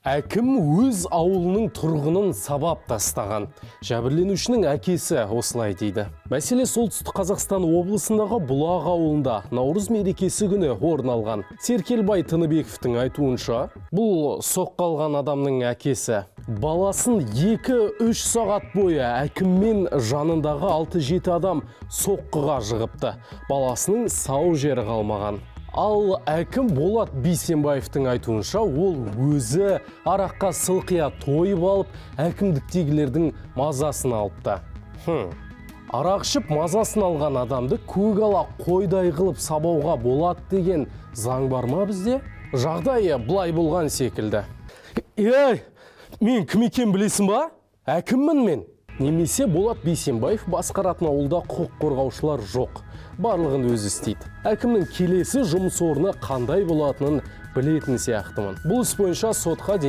Әкім өз ауылының тұрғынын сабап тастаған. Жәбірленушінің әкесі осылай дейді. Мәселе солтүстік Қазақстан облысындағы Бұлақ ауылында Наурыз мерекесі күні орын алған. Серкелбай Тыныбековтің айтуынша, бұл соққы алған адамның әкесі баласын 2-3 сағат бойы әкіммен жанындағы 6-7 адам соққыға жығыпты. Баласының сау жері қалмаған. Ал әкім Болат Бейсенбаевтың айтуынша, ол өзі араққа сылқия тойып алып, әкімдіктегілердің мазасын алыпты. Арақ ішіп мазасын алған адамды көгала қойдай қылып сабауға болады деген заң бар ма бізде? Жағдайы былай болған секілді. Мен кім екен білесің ба? Әкіммін мен. Немесе Болат Бейсенбаев басқаратын ауылда құқық қорғаушылар жоқ. Барлығын өзі істейді. Әкімнің келесі жұмыс орны қандай болатынын білетін сияқтымын. Бұл іс бойынша сотқа дейін